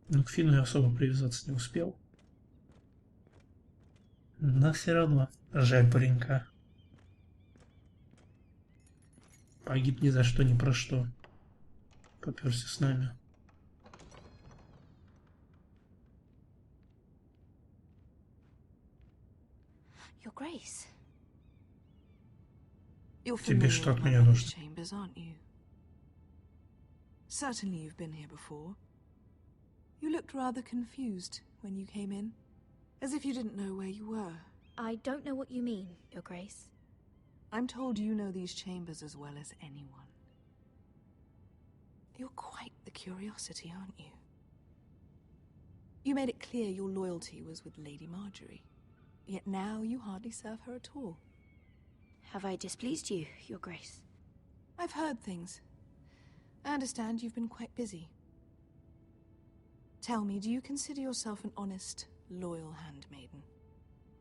Ну, к Фину я особо привязаться не успел. Но все равно жаль паренька. Погиб ни за что, ни про что. Попёрся с нами. Your Grace. You're Тебе familiar что with от my меня brother's нужно? chambers, aren't you? Certainly you've been here before. You looked rather confused when you came in, as if you didn't know where you were. I don't know what you mean, Your Grace. I'm told you know these chambers as well as anyone. You're quite the curiosity, aren't you? You made it clear your loyalty was with Lady Marjorie, yet now you hardly serve her at all. Have I displeased you, Your Grace? I've heard things. I understand you've been quite busy. Tell me, do you consider yourself an honest, loyal handmaiden?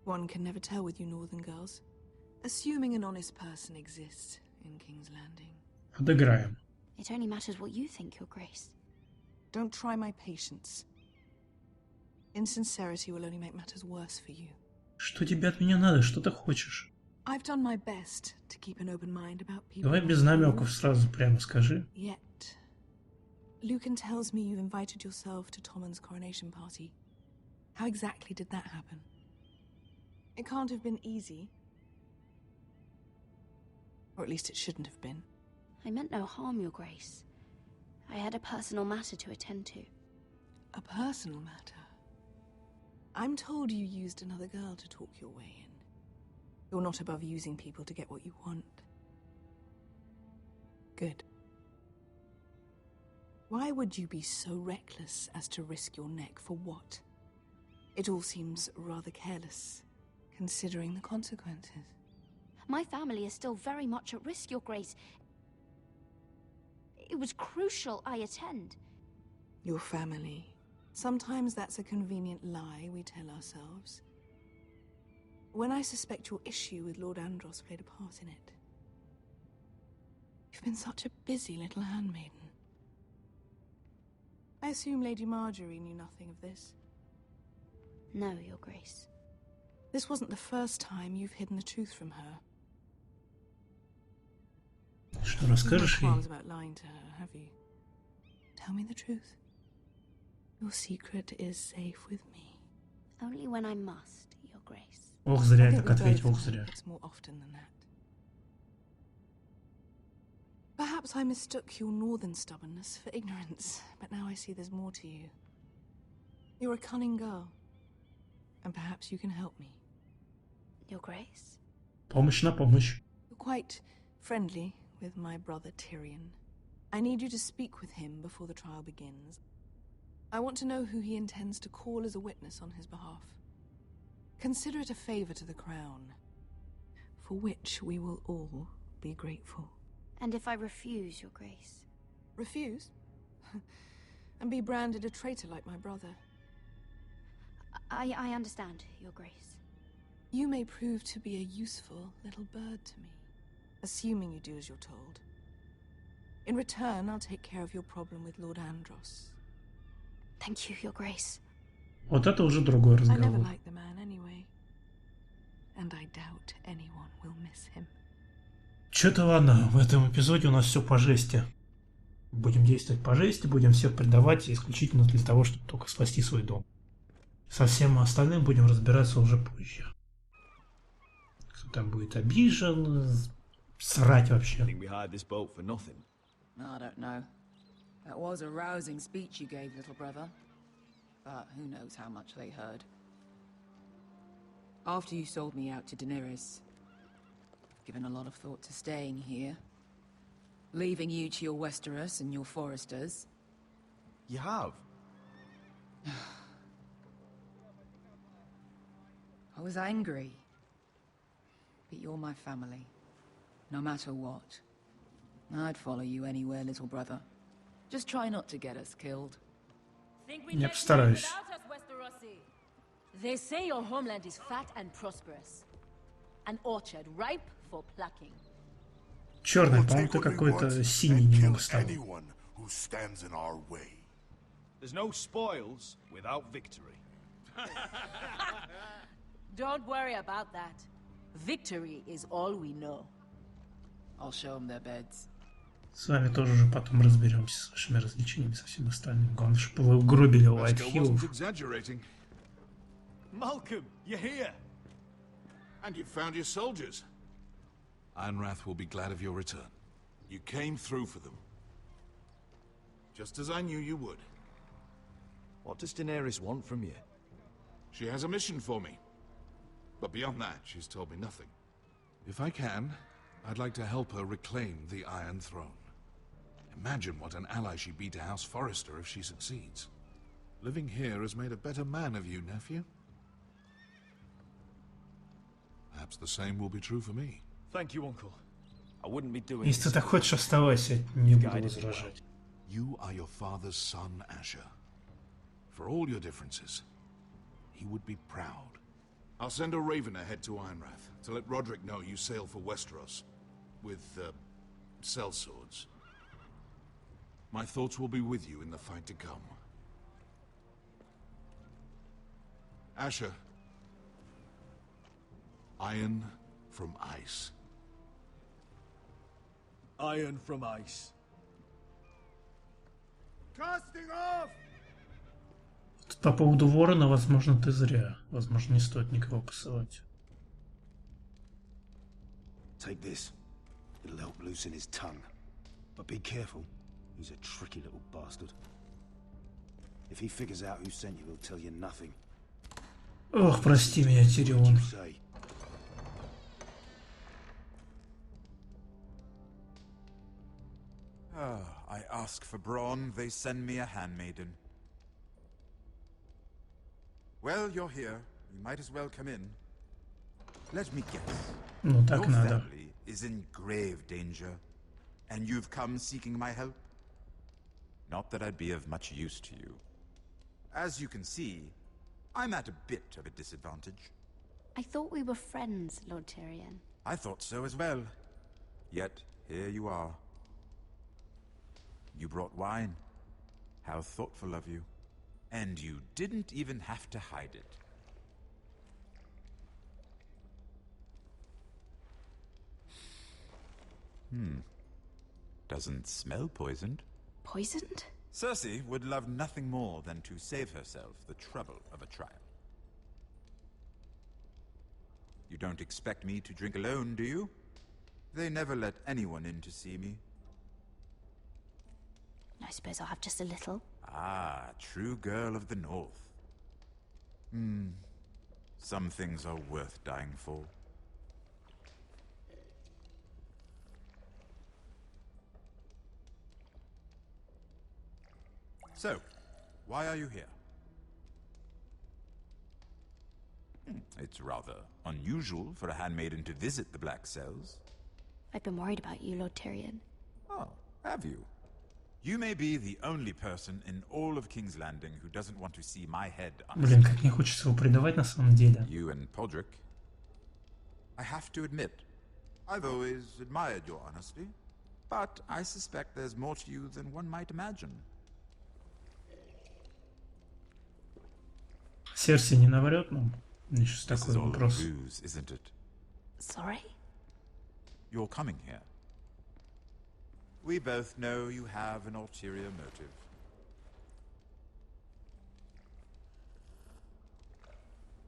One can never tell with you northern girls. Assuming an honest person exists in King's Landing. Отыграем. It only matters what you think, Your Grace. Don't try my patience. Insincerity will only make matters worse for you. Что тебе от меня надо? Что ты хочешь? I've done my best to keep an open mind about people. Давай без намеков сразу прямо скажи. Yet, Lucan tells me you invited yourself to Tommen's coronation party. How exactly did that happen? It can't have been easy. Or at least it shouldn't have been. I meant no harm, Your Grace. I had a personal matter to attend to. A personal matter? I'm told you used another girl to talk your way in. You're not above using people to get what you want. Good. Why would you be so reckless as to risk your neck for what? It all seems rather careless, considering the consequences. My family is still very much at risk, Your Grace. It was crucial I attend. Your family. Sometimes that's a convenient lie we tell ourselves. When I suspect your issue with Lord Andros played a part in it. You've been such a busy little handmaiden. I assume Lady Marjorie knew nothing of this. No, Your Grace. This wasn't the first time you've hidden the truth from her. Что, расскажешь ей? Qualms about lying to her, have you? Tell me the truth. Your secret is safe with me. Only when I must, Your Grace. Ох, зря I я think так we ответил, both ох, зря. know it's more often than that. Perhaps I mistook your northern stubbornness for ignorance, but now I see there's more to you. You're a cunning girl, and perhaps you can help me. Your Grace? Помощь на помощь. You're quite friendly with my brother Tyrion. I need you to speak with him before the trial begins. I want to know who he intends to call as a witness on his behalf. Consider it a favor to the crown, for which we will all be grateful. And if I refuse, Your Grace? Refuse? And be branded a traitor like my brother? I understand, Your Grace. You may prove to be a useful little bird to me, assuming you do as you're told. In return, I'll take care of your problem with Lord Andros. Thank you, Your Grace. Вот это уже другой I never разговор. liked the man anyway, and I doubt anyone will miss him. Чё-то ладно, в этом эпизоде у нас все по жести. Будем действовать по жести, будем всех предавать исключительно для того, чтобы только спасти свой дом. Со всем остальным будем разбираться уже позже. Кто там будет обижен, срать вообще. I think we hired this boat for nothing. I don't know. That was a rousing speech you gave, little brother. But who knows how much they heard. After you sold me out to Daenerys, I've given a lot of thought to staying here. Leaving you to your Westeros and your Foresters. You have? I was angry. But you're my family. No matter what. I'd follow you anywhere, little brother. Just try not to get us killed. Я постараюсь. They say your homeland is fat and prosperous. An orchard ripe for plucking. Черный, по-моему, ты какой-то синий немного стал. anyone who stands in our way. There's no spoils without victory. Don't worry about that. Victory is all we know. I'll show them their beds. С вами тоже уже потом разберемся с вашими развлечениями, со всем остальным. Главное, чтобы вы угробили Уайтхиллов. Malcolm, you're here. And you've found your soldiers. Ironrath will be glad of your return. You came through for them. Just as I knew you would. What does Daenerys want from you? She has a mission for me. But beyond that, she's told me nothing. If I can, I'd like to help her reclaim the Iron Throne. Imagine what an ally she'd be to House Forrester if she succeeds. Living here has made a better man of you, nephew. Perhaps the same will be true for me. Thank you, Uncle. I wouldn't be doing Если this. ты так хочешь, оставайся, не буду возражать. You are your father's son, Asher. For all your differences, he would be proud. I'll send a raven ahead to Ironrath to let Roderick know you sail for Westeros with, sellswords. My thoughts will be with you in the fight to come. Asher. Iron from ice. Iron from ice. Casting off! По поводу Ворона, возможно, ты зря. Возможно, не стоит никого посылать. Take this. It'll help loosen his tongue. But be careful. He's a tricky little bastard. If he figures out who sent you, he'll tell you nothing. Ох, прости меня, Тирион. Say. I ask for brawn, they send me a handmaiden. Well, you're here. You might as well come in. Let me guess. Ну так Your надо. family is in grave danger, and you've come seeking my help? Not that I'd be of much use to you. As you can see, I'm at a bit of a disadvantage. I thought we were friends, Lord Tyrion. I thought so as well. Yet, here you are. You brought wine. How thoughtful of you. And you didn't even have to hide it. Doesn't smell poisoned. Poisoned? Cersei would love nothing more than to save herself the trouble of a trial. You don't expect me to drink alone, do you? They never let anyone in to see me. I suppose I'll have just a little. Ah, true girl of the North. Some things are worth dying for. So, why are you here? It's rather unusual for a handmaiden to visit the Black Cells. I've been worried about you, Lord Tyrion. Oh, have you? You may be the only person in all of King's Landing who doesn't want to see my head on Блин, как не хочется его предавать на самом деле. you and Podrick. I have to admit, I've always admired your honesty, but I suspect there's more to you than one might imagine. Серси не наврет нам? Еще This такой is all a вопрос. ruse, isn't it? Sorry? You're coming here. We both know you have an ulterior motive.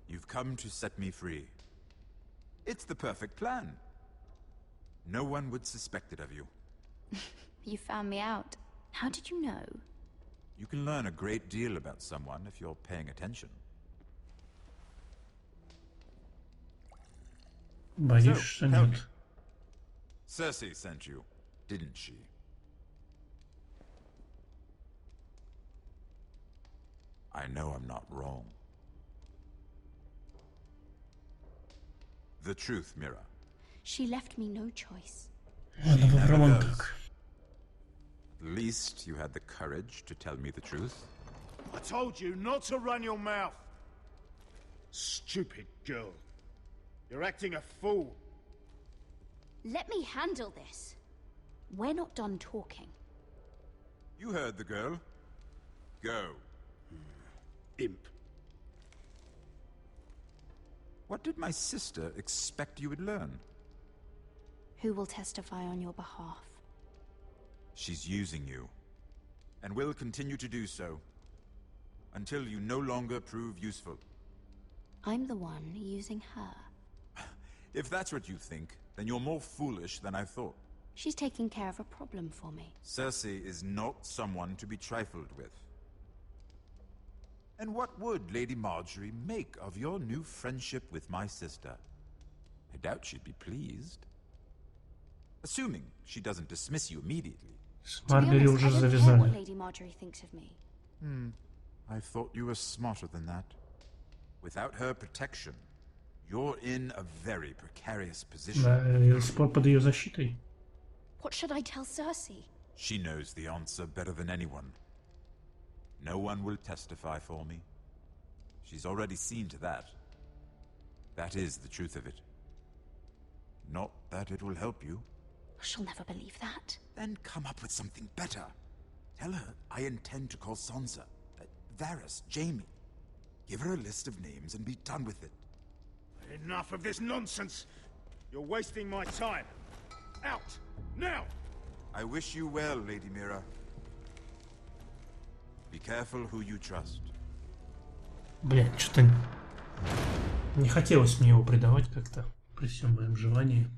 You've come to set me free. It's the perfect plan. No one would suspect it of you. You found me out. How did you know? You can learn a great deal about someone if you're paying attention. Боюсь, что tell me. нет. Cersei sent you, didn't she? I know I'm not wrong. The truth, Mira. She left me no choice. Ладно, She never попробуем does. так. At least you had the courage to tell me the truth. I told you not to run your mouth. Stupid girl. You're acting a fool. Let me handle this. We're not done talking. You heard the girl. Go. Imp. What did my sister expect you would learn? Who will testify on your behalf? She's using you, and will continue to do so, until you no longer prove useful. I'm the one using her. If that's what you think, then you're more foolish than I thought. She's taking care of a problem for me. Cersei is not someone to be trifled with. And what would Lady Marjorie make of your new friendship with my sister? I doubt she'd be pleased. Assuming she doesn't dismiss you immediately. С To be Маргари honest, уже I don't care what завязали. Lady Marjorie thinks of me. I thought you were smarter than that. Without her protection, you're in a very precarious position. Да, я до сих пор под ее защитой. What should I tell Cersei? She knows the answer better than anyone. No one will testify for me. She's already seen to that. That is the truth of it. Not that it will help you. She'll never believe that. Then come up with something better. Tell her I intend to call Sansa, Varys, Jaime. Give her a list of names and be done with it. Enough of this nonsense! You're wasting my time. Out! Now! I wish you well, Lady Mira. Be careful who you trust. Блин, что-то не хотелось мне его предавать как-то при всем моем желании.